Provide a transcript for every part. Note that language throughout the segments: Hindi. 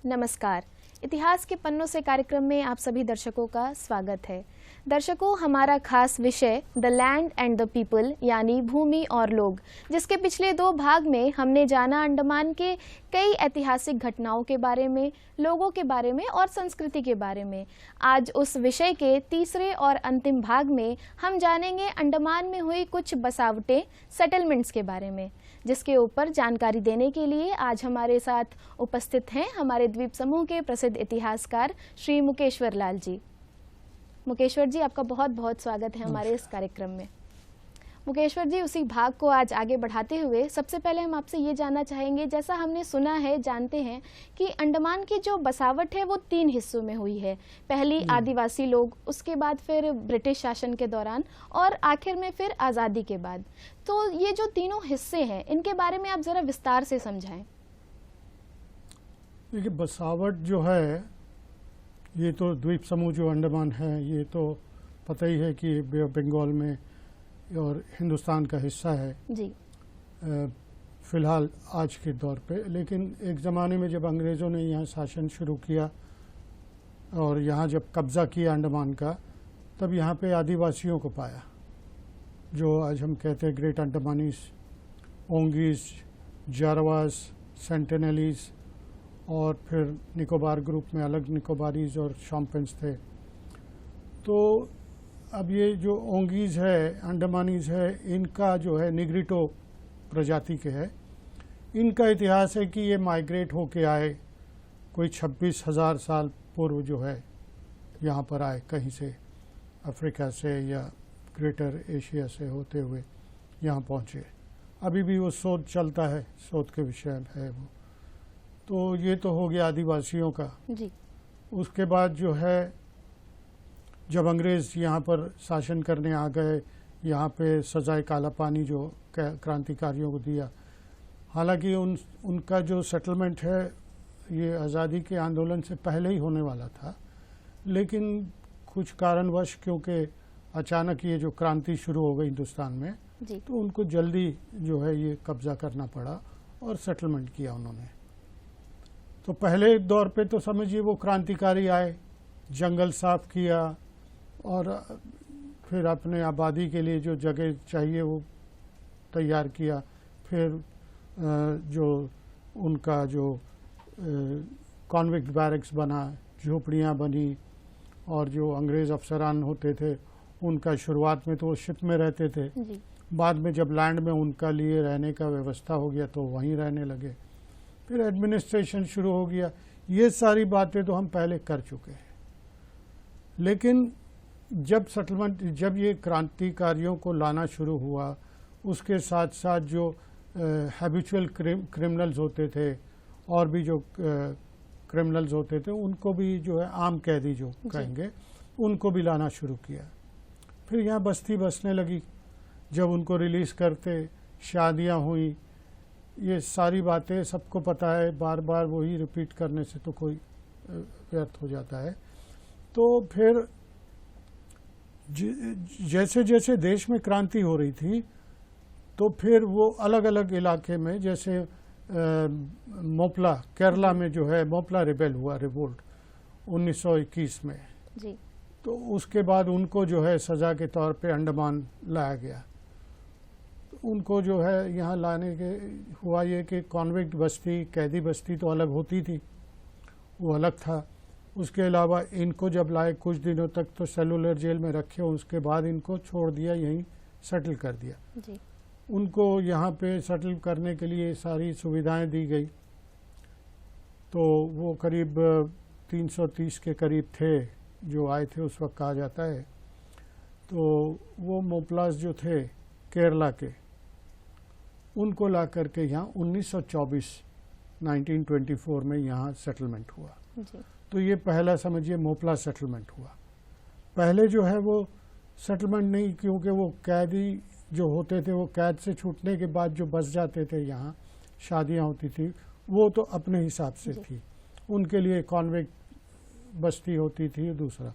नमस्कार। इतिहास के पन्नों से कार्यक्रम में आप सभी दर्शकों का स्वागत है। दर्शकों, हमारा खास विषय the land and the people यानी भूमि और लोग, जिसके पिछले 2 भाग में हमने जाना अंडमान के कई ऐतिहासिक घटनाओं के बारे में, लोगों के बारे में और संस्कृति के बारे में। आज उस विषय के तीसरे और अंतिम भाग में हम जानेंगे अंडमान में हुई कुछ बसावटें, सेटलमेंट्स के बारे में, जिसके ऊपर जानकारी देने के लिए आज हमारे साथ उपस्थित हैं हमारे द्वीप समूह के प्रसिद्ध इतिहासकार श्री मुकेश्वर लाल जी। मुकेश्वर जी, आपका बहुत बहुत स्वागत है हमारे इस कार्यक्रम में। मुकेश्वर जी, उसी भाग को आज आगे बढ़ाते हुए सबसे पहले हम आपसे ये जानना चाहेंगे, जैसा हमने सुना है, जानते हैं कि अंडमान की जो बसावट है वो 3 हिस्सों में हुई है। पहली आदिवासी लोग, उसके बाद फिर ब्रिटिश शासन के दौरान और आखिर में फिर आज़ादी के बाद। तो ये जो तीनों हिस्से हैं, इनके बारे में आप ज़रा विस्तार से समझाएं। देखिए, बसावट जो है, ये तो द्वीप समूह जो अंडमान है, ये तो पता ही है कि बे ऑफ बंगाल में और हिंदुस्तान का हिस्सा है जी। फ़िलहाल आज के दौर पे। लेकिन एक ज़माने में जब अंग्रेज़ों ने यहाँ शासन शुरू किया और यहाँ जब कब्ज़ा किया अंडमान का, तब यहाँ पे आदिवासियों को पाया, जो आज हम कहते हैं ग्रेट अंडमानीज, ओंगीज, जारवास, सेंटिनलीज और फिर निकोबार ग्रुप में अलग निकोबारीज और शॉम्पेन्स थे। तो अब ये जो ओंगीज है, अंडमानीज है, इनका जो है निग्रिटो प्रजाति के है। इनका इतिहास है कि ये माइग्रेट होके आए, कोई 26,000 साल पूर्व जो है यहाँ पर आए, कहीं से अफ्रीका से या ग्रेटर एशिया से होते हुए यहाँ पहुँचे। अभी भी वो शोध चलता है, शोध के विषय है वो। तो ये तो हो गया आदिवासियों का जी। उसके बाद जो है, जब अंग्रेज़ यहाँ पर शासन करने आ गए, यहाँ पे सजाए काला पानी जो क्रांतिकारियों को दिया। हालांकि उनका जो सेटलमेंट है ये आज़ादी के आंदोलन से पहले ही होने वाला था, लेकिन कुछ कारणवश, क्योंकि अचानक ये जो क्रांति शुरू हो गई हिंदुस्तान में, तो उनको जल्दी जो है ये कब्ज़ा करना पड़ा और सेटलमेंट किया उन्होंने। तो पहले दौर पे तो समझिए वो क्रांतिकारी आए, जंगल साफ किया और फिर अपने आबादी के लिए जो जगह चाहिए वो तैयार किया। फिर जो उनका जो कॉन्विक्ट बैरक्स बना, झोपड़ियाँ बनी, और जो अंग्रेज़ अफसरान होते थे उनका शुरुआत में तो वो शिप में रहते थे, बाद में जब लैंड में उनका लिए रहने का व्यवस्था हो गया तो वहीं रहने लगे। फिर एडमिनिस्ट्रेशन शुरू हो गया। ये सारी बातें तो हम पहले कर चुके हैं। लेकिन जब ये क्रांतिकारियों को लाना शुरू हुआ, उसके साथ साथ जो हैबिचुअल क्रिमिनल्स होते थे और भी जो क्रिमिनल्स होते थे, उनको भी जो है आम कैदी जो कहेंगे, उनको भी लाना शुरू किया। फिर यहाँ बस्ती बसने लगी। जब उनको रिलीज़ करते, शादियाँ हुई। ये सारी बातें सबको पता है, बार बार वही रिपीट करने से तो कोई व्यर्थ हो जाता है। तो फिर जैसे जैसे देश में क्रांति हो रही थी, तो फिर वो अलग अलग इलाके में, जैसे मोपला, केरला में जो है मोपला रिबेल हुआ, रिवोल्ट 1921 में जी। तो उसके बाद उनको जो है सज़ा के तौर पे अंडमान लाया गया। उनको जो है यहाँ लाने के हुआ ये कि कॉन्विक्ट बस्ती, कैदी बस्ती तो अलग होती थी, वो अलग था। उसके अलावा इनको जब लाए कुछ दिनों तक तो सेलुलर जेल में रखे, उसके बाद इनको छोड़ दिया, यहीं सेटल कर दिया जी। उनको यहाँ पे सेटल करने के लिए सारी सुविधाएं दी गई। तो वो करीब 330 के करीब थे जो आए थे उस वक्त, कहा जाता है। तो वो मोपलास जो थे केरला के, उनको ला करके यहाँ 1924 में यहाँ सेटलमेंट हुआ जी। तो ये पहला समझिए मोपला सेटलमेंट हुआ। पहले जो है वो सेटलमेंट नहीं, क्योंकि वो कैदी जो होते थे वो कैद से छूटने के बाद जो बस जाते थे, यहाँ शादियाँ होती थी, वो तो अपने हिसाब से थी, उनके लिए कॉन्विक्ट बस्ती होती थी। दूसरा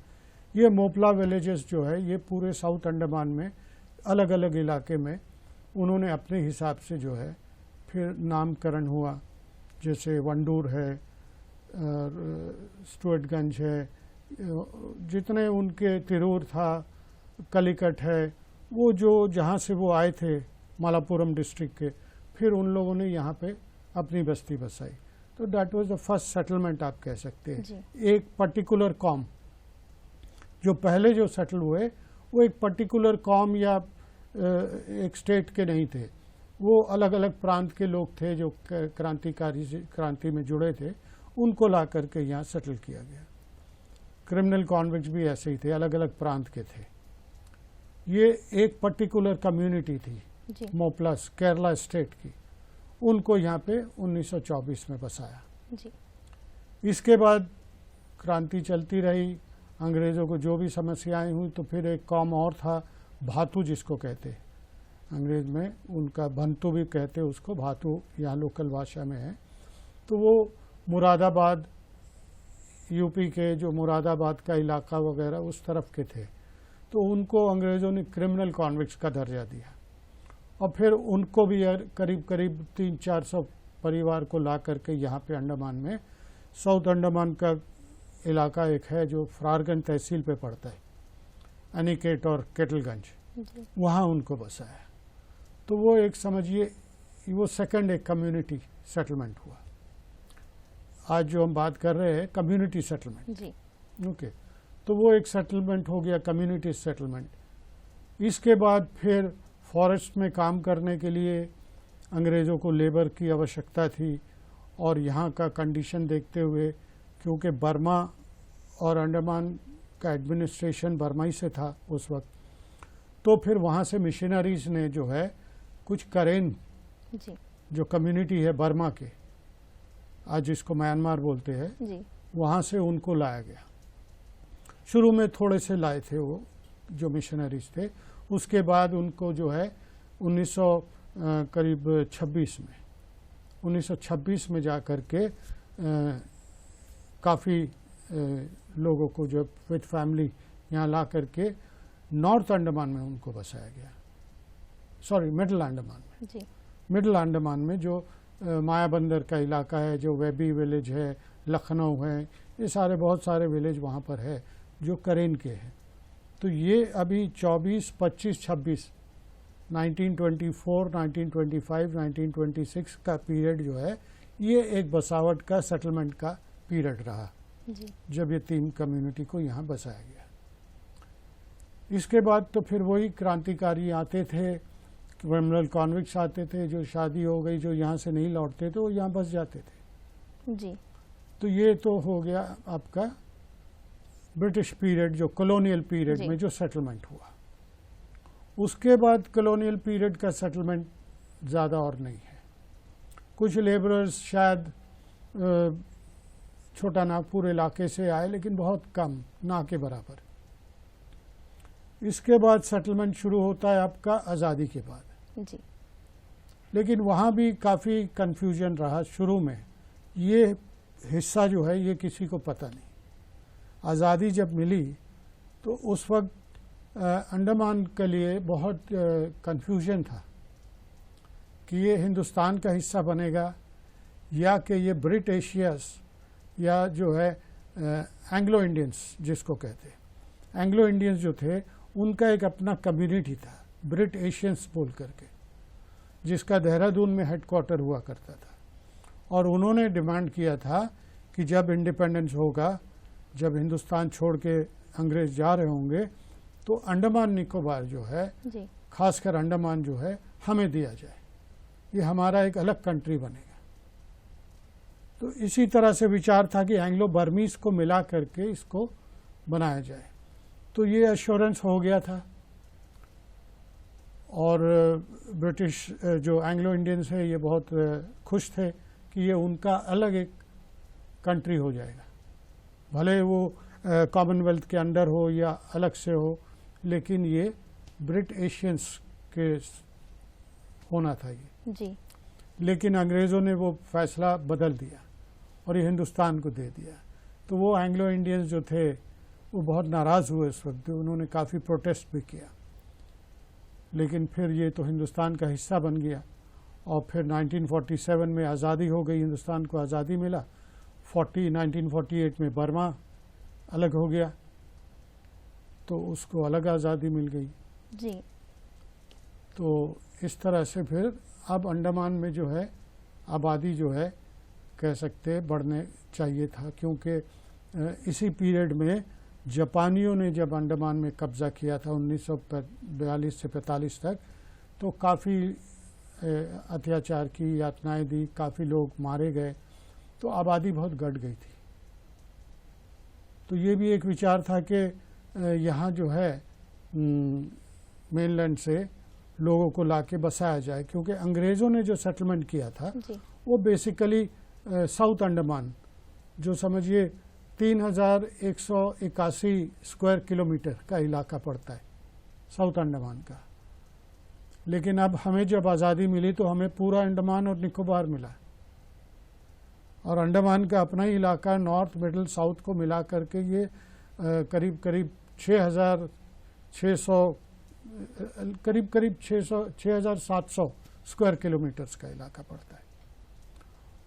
ये मोपला विलेजेस जो है, ये पूरे साउथ अंडमान में अलग अलग इलाके में उन्होंने अपने हिसाब से जो है फिर नामकरण हुआ। जैसे वंडूर है, स्टुअर्टगंज है, जितने उनके तिरूर था, कलिकट है, वो जो जहाँ से वो आए थे मालापुरम डिस्ट्रिक्ट के, फिर उन लोगों ने यहाँ पे अपनी बस्ती बसाई। तो that was the first settlement आप कह सकते हैं। एक पर्टिकुलर कॉम, जो पहले जो सेटल हुए वो एक पर्टिकुलर कॉम या एक स्टेट के नहीं थे, वो अलग अलग प्रांत के लोग थे जो क्रांति में जुड़े थे, उनको ला करके यहाँ सेटल किया गया। क्रिमिनल कॉन्विक्ट्स भी ऐसे ही थे, अलग अलग प्रांत के थे। ये एक पर्टिकुलर कम्युनिटी थी मोप्लास केरला स्टेट की, उनको यहाँ पे 1924 में बसाया जी। इसके बाद क्रांति चलती रही, अंग्रेज़ों को जो भी समस्याएं हुई, तो फिर एक कॉम और था भातू, जिसको कहते अंग्रेज में उनका बंतु भी कहते, उसको भातू यहाँ लोकल भाषा में है। तो वो मुरादाबाद, यूपी के जो मुरादाबाद का इलाका वगैरह उस तरफ के थे, तो उनको अंग्रेज़ों ने क्रिमिनल कॉन्विक्ट्स का दर्जा दिया और फिर उनको भी करीब करीब 300-400 परिवार को ला करके यहाँ पे अंडमान में, साउथ अंडमान का इलाका एक है जो फरारगंज तहसील पे पड़ता है, अनिकेट और केटलगंज, वहाँ उनको बसाया। तो वो एक समझिए वो सेकंड एक कम्युनिटी सेटलमेंट हुआ। आज जो हम बात कर रहे हैं कम्युनिटी सेटलमेंट जी, ओके, तो वो एक सेटलमेंट हो गया, कम्युनिटी सेटलमेंट। इसके बाद फिर फॉरेस्ट में काम करने के लिए अंग्रेज़ों को लेबर की आवश्यकता थी, और यहाँ का कंडीशन देखते हुए, क्योंकि बर्मा और अंडमान का एडमिनिस्ट्रेशन बर्मा से था उस वक्त, तो फिर वहाँ से मिशनरीज ने जो है कुछ करेन जी, जो कम्युनिटी है बर्मा के, आज जिसको म्यांमार बोलते हैं, वहाँ से उनको लाया गया। शुरू में थोड़े से लाए थे वो जो मिशनरीज थे, उसके बाद उनको जो है 1926 में जा कर के काफ़ी लोगों को जो विद फैमिली यहाँ ला करके नॉर्थ अंडमान में उनको बसाया गया, सॉरी मिडिल अंडमान में जी। मिडिल अंडमान में जो मायाबंदर का इलाका है, जो वेबी विलेज है, लखनऊ है, ये सारे बहुत सारे विलेज वहाँ पर है जो करेन के हैं। तो ये अभी 24, 25, 26, 1924, 1925, 1926 का पीरियड जो है, ये एक बसावट का सेटलमेंट का पीरियड रहा जी, जब ये 3 कम्युनिटी को यहाँ बसाया गया। इसके बाद तो फिर वही क्रांतिकारी आते थे, क्रिमिनल कॉन्विक्ट्स आते थे, जो शादी हो गई, जो यहाँ से नहीं लौटते थे वो यहाँ बस जाते थे जी। तो ये तो हो गया आपका ब्रिटिश पीरियड, जो कॉलोनियल पीरियड में जो सेटलमेंट हुआ। उसके बाद कॉलोनियल पीरियड का सेटलमेंट ज़्यादा और नहीं है। कुछ लेबरर्स शायद छोटा नागपुर इलाके से आए, लेकिन बहुत कम, ना के बराबर। इसके बाद सेटलमेंट शुरू होता है आपका आज़ादी के बाद जी। लेकिन वहाँ भी काफ़ी कन्फ्यूजन रहा शुरू में, ये हिस्सा जो है ये किसी को पता नहीं। आज़ादी जब मिली तो उस वक्त अंडमान के लिए बहुत कन्फ्यूजन था कि ये हिंदुस्तान का हिस्सा बनेगा या कि ये ब्रिटिशियस या जो है एंग्लो इंडियंस जिसको कहते हैं, एंग्लो इंडियंस जो थे उनका एक अपना कम्युनिटी था ब्रिट एशियंस बोल करके, जिसका देहरादून में हेडक्वार्टर हुआ करता था। और उन्होंने डिमांड किया था कि जब इंडिपेंडेंस होगा, जब हिंदुस्तान छोड़ के अंग्रेज जा रहे होंगे, तो अंडमान निकोबार जो है, खासकर अंडमान जो है, हमें दिया जाए, ये हमारा एक अलग कंट्री बनेगा। तो इसी तरह से विचार था कि एंग्लो बर्मीज को मिला करके इसको बनाया जाए। तो ये एश्योरेंस हो गया था, और ब्रिटिश जो एंग्लो इंडियंस है ये बहुत खुश थे कि ये उनका अलग एक कंट्री हो जाएगा, भले वो कॉमनवेल्थ के अंडर हो या अलग से हो, लेकिन ये ब्रिट एशियंस के होना था ये जी। लेकिन अंग्रेज़ों ने वो फैसला बदल दिया और ये हिंदुस्तान को दे दिया। तो वो एंग्लो इंडियंस जो थे वो बहुत नाराज़ हुए उस वक्त, उन्होंने काफ़ी प्रोटेस्ट भी किया। लेकिन फिर ये तो हिंदुस्तान का हिस्सा बन गया, और फिर 1947 में आज़ादी हो गई, हिंदुस्तान को आज़ादी मिला। 1948 में बर्मा अलग हो गया, तो उसको अलग आज़ादी मिल गई जी। तो इस तरह से फिर अब अंडमान में जो है आबादी जो है कह सकते हैं बढ़ने चाहिए था, क्योंकि इसी पीरियड में जापानियों ने जब अंडमान में कब्ज़ा किया था 1942 से 45 तक, तो काफ़ी अत्याचार की, यातनाएं दी, काफ़ी लोग मारे गए, तो आबादी बहुत घट गई थी। तो ये भी एक विचार था कि यहाँ जो है मेनलैंड से लोगों को लाके बसाया जाए, क्योंकि अंग्रेज़ों ने जो सेटलमेंट किया था वो बेसिकली साउथ अंडमान, जो समझिए 3181 स्क्वायर किलोमीटर का इलाका पड़ता है साउथ अंडमान का। लेकिन अब हमें जब आज़ादी मिली तो हमें पूरा अंडमान और निकोबार मिला, और अंडमान का अपना ही इलाका नॉर्थ मिडल साउथ को मिला करके ये करीब करीब 6700 स्क्वायर किलोमीटर्स का इलाका पड़ता है,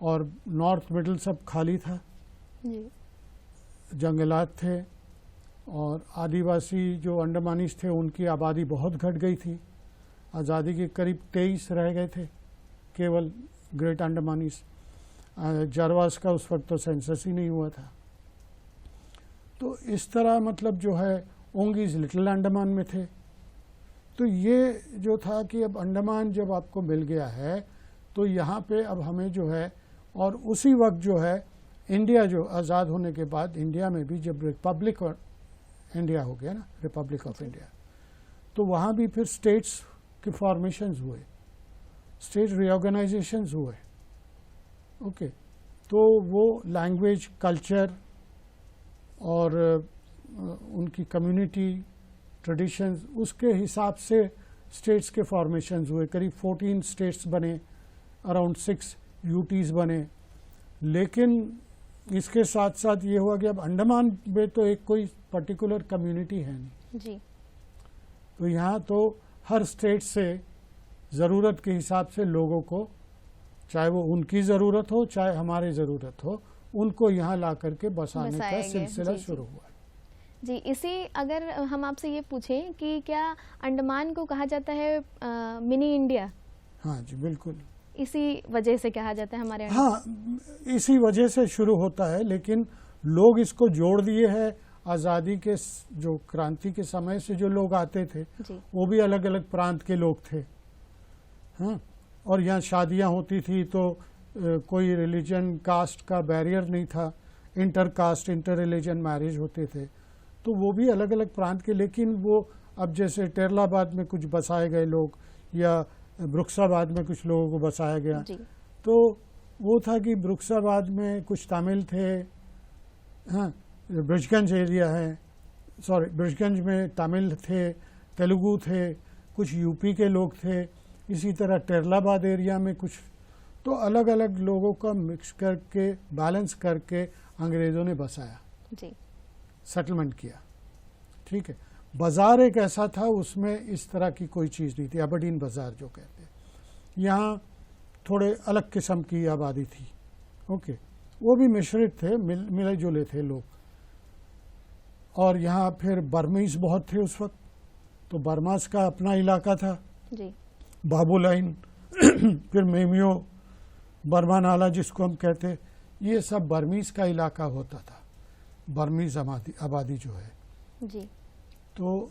और नॉर्थ मिडल सब खाली था जी। जंगलात थे, और आदिवासी जो अंडमानीज थे उनकी आबादी बहुत घट गई थी। आज़ादी के करीब 23 रह गए थे केवल ग्रेट अंडमानीज। जारवास का उस वक्त तो सेंसस ही नहीं हुआ था। तो इस तरह मतलब जो है ओंगीज लिटिल अंडमान में थे। तो ये जो था कि अब अंडमान जब आपको मिल गया है तो यहाँ पे अब हमें जो है, और उसी वक्त जो है इंडिया जो आज़ाद होने के बाद इंडिया में भी जब रिपब्लिक और इंडिया हो गया ना, रिपब्लिक ऑफ इंडिया, तो वहाँ भी फिर स्टेट्स के फॉर्मेशंस हुए, स्टेट रीऑर्गेनाइजेशंस हुए। ओके, तो वो लैंग्वेज, कल्चर और उनकी कम्युनिटी ट्रेडिशंस, उसके हिसाब से स्टेट्स के फॉर्मेशंस हुए। करीब 14 स्टेट्स बने, अराउंड 6 यूटीज बने। लेकिन इसके साथ साथ ये हुआ कि अब अंडमान में तो एक कोई पर्टिकुलर कम्युनिटी है नहीं जी। तो यहाँ तो हर स्टेट से ज़रूरत के हिसाब से लोगों को, चाहे वो उनकी ज़रूरत हो चाहे हमारी ज़रूरत हो, उनको यहाँ ला करके बसाने का सिलसिला शुरू हुआ। जी, इसी अगर हम आपसे ये पूछें कि क्या अंडमान को कहा जाता है मिनी इंडिया? हाँ जी, बिल्कुल इसी वजह से कहा जाता है हमारे हाँ, इसी वजह से शुरू होता है। लेकिन लोग इसको जोड़ दिए हैं। आज़ादी के जो क्रांति के समय से जो लोग आते थे वो भी अलग अलग प्रांत के लोग थे। हाँ, और यहाँ शादियाँ होती थी तो कोई रिलीजन, कास्ट का बैरियर नहीं था। Inter caste, inter religion marriage होते थे, तो वो भी अलग अलग प्रांत के। लेकिन वो अब जैसे टेरलाबाद में कुछ बसाए गए लोग या ब्रुक्साबाद में कुछ लोगों को बसाया गया, तो वो था कि ब्रुक्साबाद में कुछ तमिल थे। हाँ, ब्रिजगंज एरिया है, सॉरी, ब्रिजगंज में तमिल थे, तेलुगु थे, कुछ यूपी के लोग थे। इसी तरह टेरलाबाद एरिया में कुछ, तो अलग अलग लोगों का मिक्स करके, बैलेंस करके अंग्रेज़ों ने बसाया जी, सेटलमेंट किया। ठीक है, बाज़ार एक ऐसा था, उसमें इस तरह की कोई चीज़ नहीं थी। अबरडीन बाज़ार जो कहते हैं, यहाँ थोड़े अलग किस्म की आबादी थी। ओके, वो भी मिश्रित थे, मिले जुले थे लोग। और यहाँ फिर बर्मीज बहुत थे उस वक्त, तो बर्मास का अपना इलाका था जी। बाबू लाइन फिर मेमियो, बर्मा नाला जिसको हम कहते, ये सब बर्मीज का इलाका होता था। बर्मीज आबादी जो है जी, तो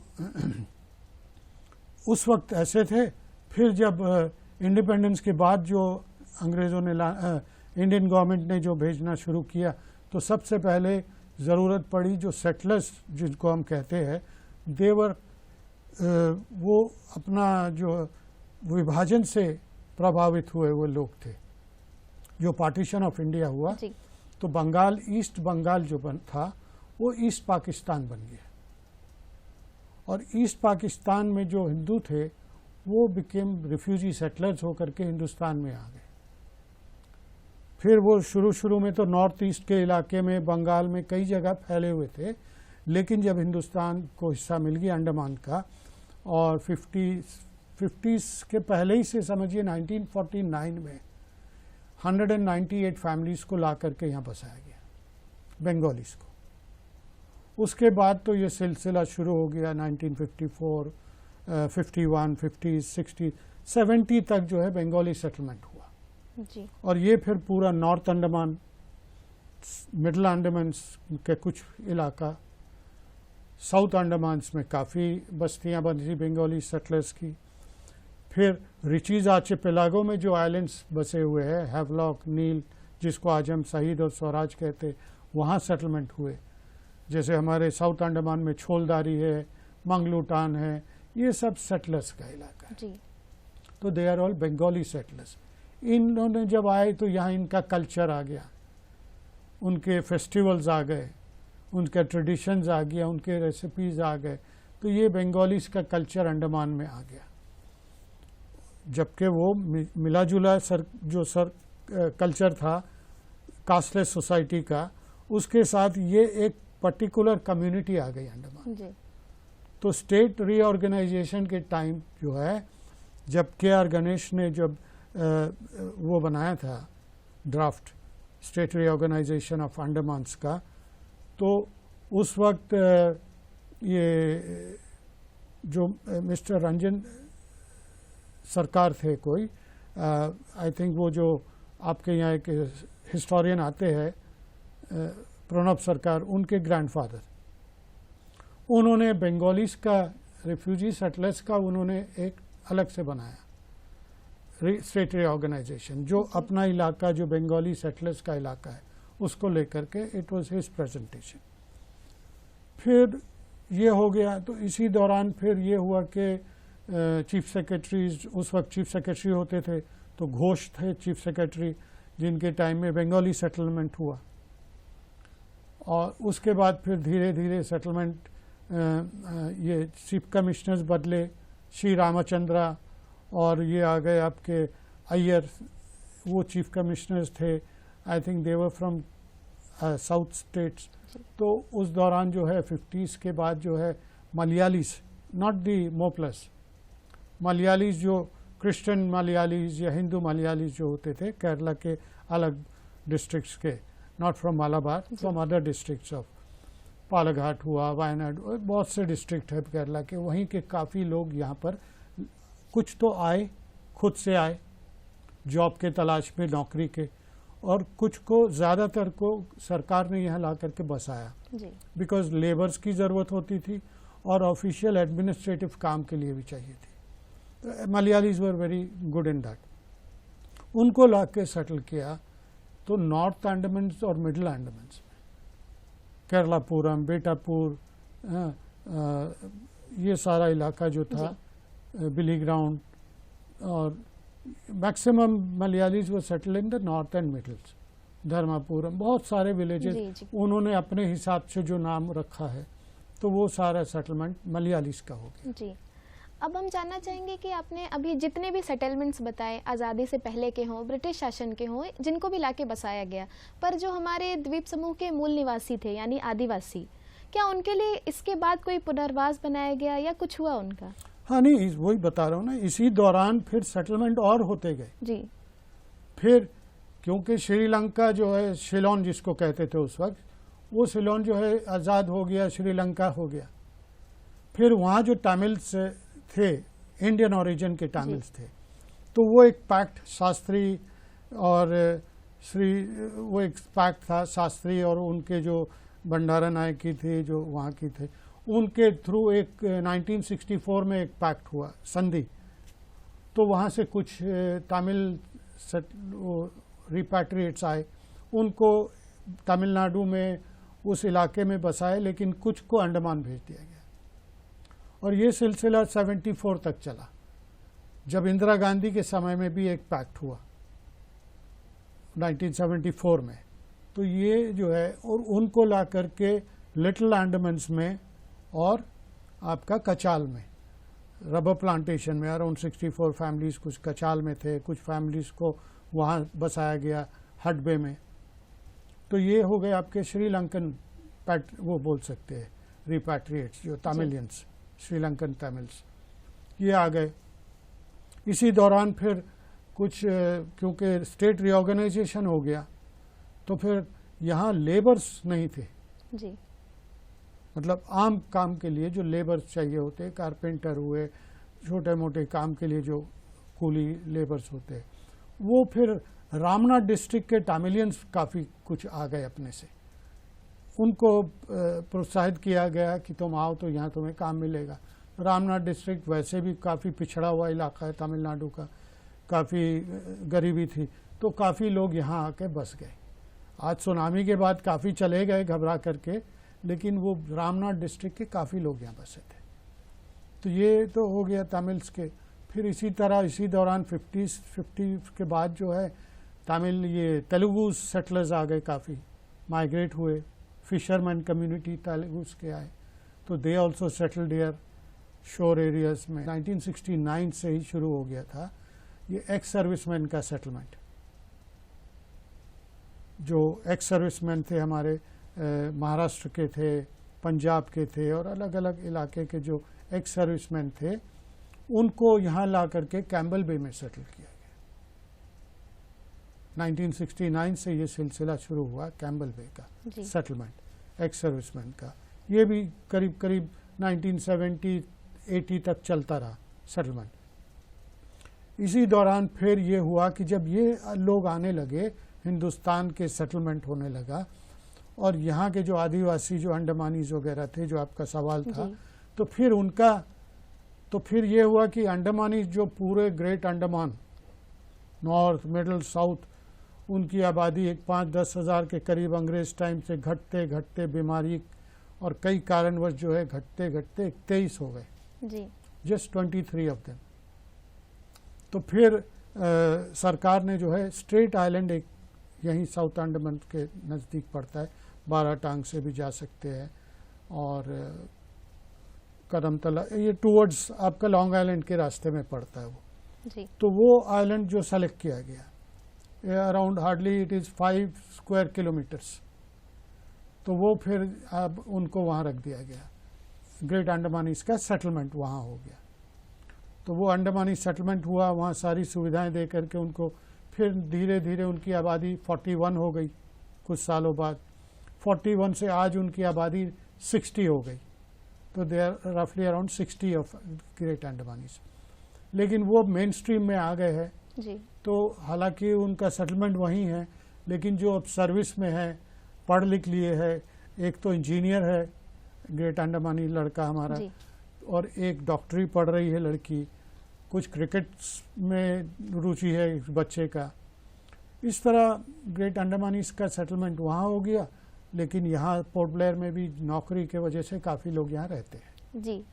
उस वक्त ऐसे थे। फिर जब इंडिपेंडेंस के बाद जो अंग्रेज़ों ने इंडियन गवर्नमेंट ने जो भेजना शुरू किया, तो सबसे पहले ज़रूरत पड़ी जो सेटलर्स जिनको हम कहते हैं, देवर, वो अपना जो विभाजन से प्रभावित हुए वो लोग थे। जो पार्टीशन ऑफ इंडिया हुआ तो बंगाल, ईस्ट बंगाल जो था वो ईस्ट पाकिस्तान बन गया, और ईस्ट पाकिस्तान में जो हिंदू थे वो बिकेम रिफ्यूजी सेटलर्स होकर के हिंदुस्तान में आ गए। फिर वो शुरू में तो नॉर्थ ईस्ट के इलाके में, बंगाल में कई जगह फैले हुए थे। लेकिन जब हिंदुस्तान को हिस्सा मिल गया अंडमान का, और 50s के पहले ही से समझिए 1949 में 198 फैमिलीज़ को ला करके यहाँ बसाया गया। बंगालीज को। उसके बाद तो ये सिलसिला शुरू हो गया 1954, 51, 50, 60, 70 तक जो है बंगाली सेटलमेंट हुआ जी। और ये फिर पूरा नॉर्थ अंडमान, मिडल अंडमान के कुछ इलाका, साउथ अंडमान में काफ़ी बस्तियां बनी बंगाली सेटलर्स की। फिर रिचीज आर्चिपेलागो में जो आइलैंड्स बसे हुए हैं, हैवलॉक, नील, जिसको आज हम शहीद और स्वराज कहते, वहाँ सेटलमेंट हुए। जैसे हमारे साउथ अंडमान में छोलदारी है, मंगलूटान है, ये सब सेटलर्स का इलाका है जी। तो they are all Bengali settlers. इन्होंने जब आए तो यहाँ इनका कल्चर आ गया, उनके फेस्टिवल्स आ गए, उनके ट्रेडिशंस आ गया, उनके रेसिपीज आ गए, तो ये बंगालीज का कल्चर अंडमान में आ गया। जबकि वो मिला जुला कल्चर था कास्टलेस सोसाइटी का, उसके साथ ये एक पर्टिकुलर कम्युनिटी आ गई अंडमान जी। तो स्टेट रीऑर्गेनाइजेशन के टाइम जो है, जब के.आर. गणेश ने जब वो बनाया था ड्राफ्ट स्टेट रीऑर्गेनाइजेशन ऑफ अंडमान्स का, तो उस वक्त ये जो मिस्टर रंजन सरकार थे कोई, आई थिंक वो जो आपके यहाँ एक हिस्टोरियन आते हैं प्रणब सरकार, उनके ग्रैंडफादर, उन्होंने बंगालीज का रिफ्यूजी सेटलर्स का उन्होंने एक अलग से बनाया स्टेट रीऑर्गेनाइजेशन, जो अपना इलाका जो बंगाली सेटलर्स का इलाका है उसको लेकर के, इट वाज हिज प्रेजेंटेशन। फिर ये हो गया, तो इसी दौरान फिर ये हुआ कि चीफ सेक्रेटरीज, उस वक्त चीफ सेक्रेटरी होते थे तो घोष थे चीफ सेक्रेटरी, जिनके टाइम में बंगाली सेटलमेंट हुआ। और उसके बाद फिर धीरे धीरे सेटलमेंट, ये चीफ कमिश्नर्स बदले, श्री रामचंद्रा और ये आ गए आपके अय्यर, वो चीफ कमिश्नर्स थे, I think they were from south states. तो उस दौरान जो है 50s के बाद जो है मलयालीज, नॉट दी मोप्लस, मलयालीज जो क्रिश्चियन मलयालीज या हिंदू मलयालीज जो होते थे केरला के अलग डिस्ट्रिक्ट्स के, not from Malabar, from other districts of Palghat हुआ, वायनाड, बहुत से डिस्ट्रिक्ट है केरला के, वहीं के काफ़ी लोग यहाँ पर कुछ तो आए, खुद से आए जॉब के तलाश में, नौकरी के, और कुछ को, ज़्यादातर को सरकार ने यहाँ ला करके बसाया, बिकॉज लेबर्स की ज़रूरत होती थी और ऑफिशियल एडमिनिस्ट्रेटिव काम के लिए भी चाहिए थी। तो Malayalis were very good in that. उनको ला के सेटल किया तो नॉर्थ अंडमान्स और मिडिल अंडमान्स में, केरलापुरम, बेटापुर, ये सारा इलाका जो था, बिली ग्राउंड, और मैक्सिमम मलयालीज वो settle in the north and middles, Dharmapuram, बहुत सारे विलेजेस उन्होंने अपने हिसाब से जो नाम रखा है, तो वो सारा सेटलमेंट मलयालीज का हो गया। जी। अब हम जानना चाहेंगे कि आपने अभी जितने भी सेटलमेंट्स बताए, आज़ादी से पहले के हों, ब्रिटिश शासन के हों, जिनको भी लाके बसाया गया, पर जो हमारे द्वीप समूह के मूल निवासी थे यानी आदिवासी, क्या उनके लिए इसके बाद कोई पुनर्वास बनाया गया या कुछ हुआ उनका? हाँ, नहीं, वही बता रहा हूँ ना, इसी दौरान फिर सेटलमेंट और होते गए जी। फिर क्योंकि श्रीलंका जो है, सिलोन जिसको कहते थे उस वक्त, वो सिलोन जो है आज़ाद हो गया, श्रीलंका हो गया। फिर वहाँ जो तमिल्स थे, इंडियन ओरिजिन के तमिल्स थे, तो वो एक पैक्ट शास्त्री और वो एक पैक्ट था, शास्त्री और उनके जो भंडारा नायकी थे जो वहाँ की थे, उनके थ्रू एक 1964 में एक पैक्ट हुआ, संधि। तो वहाँ से कुछ तमिल रिपैट्रिएट्स आए, उनको तमिलनाडु में उस इलाके में बसाए, लेकिन कुछ को अंडमान भेज दिया गया। और ये सिलसिला 74 तक चला, जब इंदिरा गांधी के समय में भी एक पैक्ट हुआ 1974 में। तो ये जो है, और उनको ला करके लिटिल अंडमान्स में और आपका कचाल में, रबर प्लांटेशन में, अराउंड 64 फैमिलीज कुछ कचाल में थे, कुछ फैमिलीज को वहाँ बसाया गया हडबे में। तो ये हो गए आपके श्रीलंकन वो बोल सकते हैं रिपैट्रिएट्स, जो तमिलियंस, श्रीलंकन तमिल्स, ये आ गए। इसी दौरान फिर कुछ, क्योंकि स्टेट रीऑर्गेनाइजेशन हो गया, तो फिर यहाँ लेबर्स नहीं थे, जी, मतलब आम काम के लिए जो लेबर्स चाहिए होते, कारपेंटर हुए, छोटे मोटे काम के लिए जो कूली लेबर्स होते, वो फिर रामनाथ डिस्ट्रिक्ट के टामिलियंस काफ़ी कुछ आ गए अपने से, उनको प्रोत्साहित किया गया कि तुम आओ तो यहाँ तुम्हें काम मिलेगा। रामनाथ डिस्ट्रिक्ट वैसे भी काफ़ी पिछड़ा हुआ इलाका है तमिलनाडु का, काफ़ी गरीबी थी, तो काफ़ी लोग यहाँ आके बस गए। आज सुनामी के बाद काफ़ी चले गए घबरा करके, लेकिन वो रामनाथ डिस्ट्रिक्ट के काफ़ी लोग यहाँ बसे थे। तो ये तो हो गया तमिल्स के। फिर इसी तरह इसी दौरान 50 के बाद जो है तमिल ये तेलुगु सेटलर्स आ गए, काफ़ी माइग्रेट हुए, फिशरमैन कम्युनिटी तेलुगुस के आए, तो दे ऑल्सो सेटल्ड हियर शोर एरियाज में। 1969 से ही शुरू हो गया था ये एक्स सर्विसमैन का सेटलमेंट। जो एक्स सर्विसमैन थे हमारे महाराष्ट्र के थे, पंजाब के थे और अलग अलग इलाके के जो एक्स सर्विसमैन थे, उनको यहाँ ला करके कैम्बल बे में सेटल किया गया। 1969 से ये सिलसिला शुरू हुआ कैम्बल बे का सेटलमेंट एक्स सर्विसमैन का। ये भी करीब करीब 1970-80 तक चलता रहा सेटलमेंट। इसी दौरान फिर ये हुआ कि जब ये लोग आने लगे, हिंदुस्तान के सेटलमेंट होने लगा, और यहाँ के जो आदिवासी जो अंडमानीज वगैरह थे, जो आपका सवाल था, तो फिर ये हुआ कि अंडमानीज जो पूरे great Andaman, north middle south, उनकी आबादी एक 5-10 हज़ार के करीब अंग्रेज टाइम से घटते घटते बीमारी और कई कारणवश जो है घटते घटते 23 हो गए जी, जस्ट 23 ऑफ देम। तो फिर सरकार ने जो है स्ट्रेट आइलैंड, एक यहीं साउथ अंडमान के नज़दीक पड़ता है, 12 टांग से भी जा सकते हैं, और कदमतला ये टूवर्ड्स आपका लॉन्ग आइलैंड के रास्ते में पड़ता है वो जी। तो वो आइलैंड जो सेलेक्ट किया गया, around hardly it is 5 square kilometres, तो वो फिर अब उनको वहाँ रख दिया गया। ग्रेट अंडमान इसका सेटलमेंट वहाँ हो गया। तो वो अंडमानी सेटलमेंट हुआ, वहाँ सारी सुविधाएं दे करके उनको फिर धीरे धीरे उनकी आबादी 41 हो गई कुछ सालों बाद। 41 से आज उनकी आबादी 60 हो गई, तो दे आर रफली अराउंड 60 ऑफ ग्रेट अंडमानीज। लेकिन वो मेन स्ट्रीम में आ गए हैं जी। तो हालांकि उनका सेटलमेंट वहीं है, लेकिन जो अब सर्विस में है, पढ़ लिख लिए है, एक तो इंजीनियर है ग्रेट अंडमानी लड़का हमारा जी। और एक डॉक्टरी पढ़ रही है लड़की, कुछ क्रिकेट में रुचि है इस बच्चे का। इस तरह ग्रेट अंडमानीज का सेटलमेंट वहाँ हो गया, लेकिन यहाँ पोर्ट ब्लेयर में भी नौकरी के वजह से काफ़ी लोग यहाँ रहते हैं। जी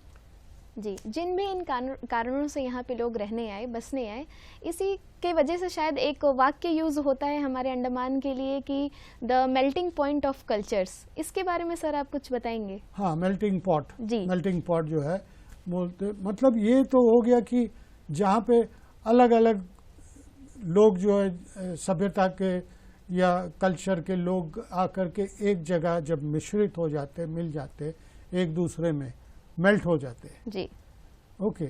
जी। जिन भी इन कारणों से यहाँ पे लोग रहने आए, बसने आए, इसी के वजह से शायद एक वाक्य यूज़ होता है हमारे अंडमान के लिए कि the melting point of cultures. इसके बारे में सर आप कुछ बताएंगे? हाँ, मेल्टिंग पॉट जी। मेल्टिंग पॉट जो है बोलते, मतलब ये तो हो गया कि जहाँ पे अलग अलग लोग जो है सभ्यता के या कल्चर के लोग आकर के एक जगह जब मिश्रित हो जाते, मिल जाते, एक दूसरे में मेल्ट हो जाते हैं जी। ओके,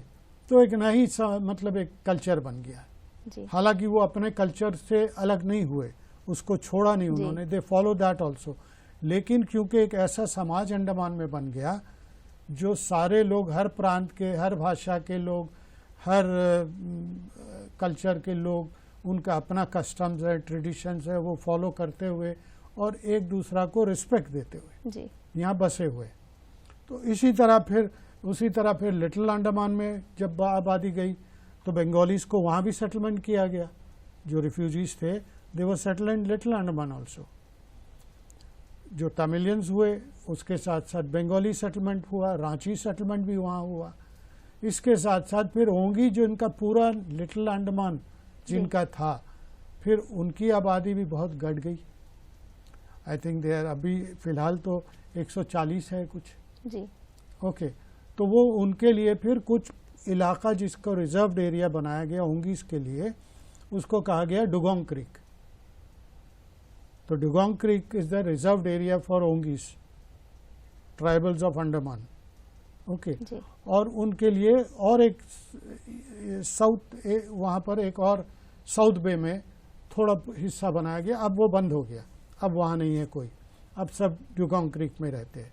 तो एक नई मतलब एक कल्चर बन गया जी। हालांकि वो अपने कल्चर से अलग नहीं हुए, उसको छोड़ा नहीं उन्होंने, दे फॉलो दैट ऑल्सो। लेकिन क्योंकि एक ऐसा समाज अंडमान में बन गया जो सारे लोग, हर प्रांत के, हर भाषा के लोग, हर कल्चर के लोग, उनका अपना कस्टम्स है, ट्रेडिशंस है, वो फॉलो करते हुए और एक दूसरा को रिस्पेक्ट देते हुए जी। यहाँ बसे हुए। तो उसी तरह फिर लिटिल अंडमान में जब आबादी गई तो बंगालीज को वहाँ भी सेटलमेंट किया गया। जो रिफ्यूजीज थे they were settled in Little Andaman also. जो तमिलियंस हुए उसके साथ साथ बंगाली सेटलमेंट हुआ, रांची सेटलमेंट भी वहाँ हुआ। इसके साथ साथ फिर ओंगी जो इनका पूरा लिटिल अंडमान जिनका था, फिर उनकी आबादी भी बहुत घट गई। आई थिंक देयर अभी फ़िलहाल तो 140 है कुछ जी। ओके, तो वो उनके लिए फिर कुछ इलाका जिसको रिजर्व्ड एरिया बनाया गया ओंगीज के लिए, उसको कहा गया डुगोंग क्रीक। तो Dugong Creek is the reserved area for Onges tribals of Andaman okay. और उनके लिए और एक वहाँ पर एक और साउथ बे में थोड़ा हिस्सा बनाया गया। अब वो बंद हो गया, अब वहाँ नहीं है कोई, अब सब ड्यूगोंग क्रीक में रहते हैं।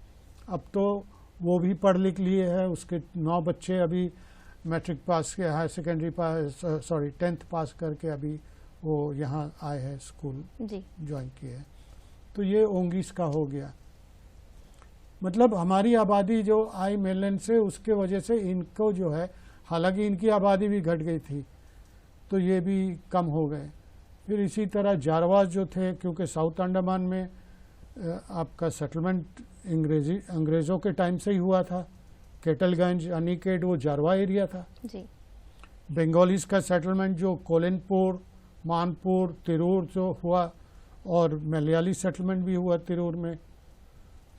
अब तो वो भी पढ़ लिख लिए है, उसके 9 बच्चे अभी मैट्रिक पास किया, higher secondary pass, sorry 10th pass करके अभी वो यहाँ आए हैं, स्कूल ज्वाइन किए हैं। तो ये ओंगीस का हो गया। मतलब हमारी आबादी जो आई मेनलैंड से, उसके वजह से इनको जो है, हालांकि इनकी आबादी भी घट गई थी तो ये भी कम हो गए। फिर इसी तरह जारवाज जो थे, क्योंकि साउथ अंडमान में आपका सेटलमेंट अंग्रेज़ों के टाइम से ही हुआ था। केटलगंज, अनिकेट वो जारवा एरिया था जी। बंगालीज का सेटलमेंट जो कोलनपुर, मानपुर, तिरूर जो हुआ, और मलयाली सेटलमेंट भी हुआ तिरूर में।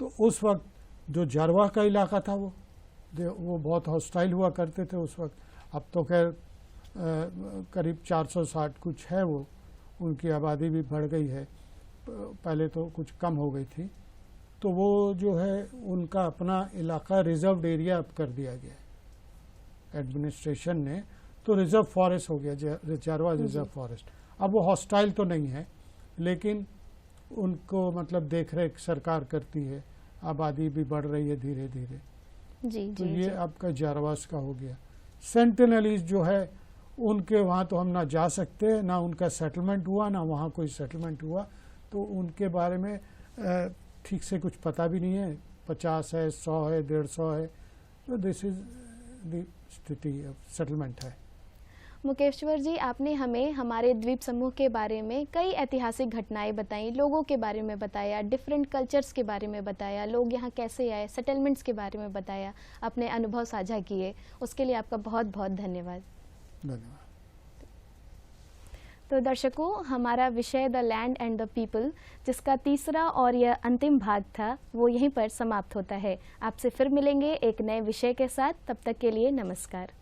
तो उस वक्त जो जारवा का इलाका था वो बहुत हॉस्टाइल हुआ करते थे उस वक्त। अब तो खैर करीब 460 कुछ है, वो उनकी आबादी भी बढ़ गई है, पहले तो कुछ कम हो गई थी। तो वो जो है उनका अपना इलाका रिजर्व्ड एरिया अब कर दिया गया है एडमिनिस्ट्रेशन ने, तो रिजर्व फॉरेस्ट हो गया, जारवा रिजर्व फॉरेस्ट। अब वो हॉस्टाइल तो नहीं है, लेकिन उनको मतलब देख रेख सरकार करती है, आबादी भी बढ़ रही है धीरे धीरे। तो ये आपका जारवास का हो गया। सेंटिनलीज जो है उनके वहाँ तो हम ना जा सकते, ना उनका सेटलमेंट हुआ, ना वहाँ कोई सेटलमेंट हुआ, तो उनके बारे में ठीक से कुछ पता भी नहीं है। 50 है, 100 है, 150 है। तो दिस इज द स्थिति सेटलमेंट है। मुकेश्वर जी, आपने हमें हमारे द्वीप समूह के बारे में कई ऐतिहासिक घटनाएं बताई, लोगों के बारे में बताया, डिफरेंट कल्चर्स के बारे में बताया, लोग यहाँ कैसे आए, सेटलमेंट्स के बारे में बताया, अपने अनुभव साझा किए, उसके लिए आपका बहुत बहुत धन्यवाद। धन्यवाद। तो दर्शकों, हमारा विषय the land and the people, जिसका तीसरा और यह अंतिम भाग था, वो यहीं पर समाप्त होता है। आपसे फिर मिलेंगे एक नए विषय के साथ। तब तक के लिए नमस्कार।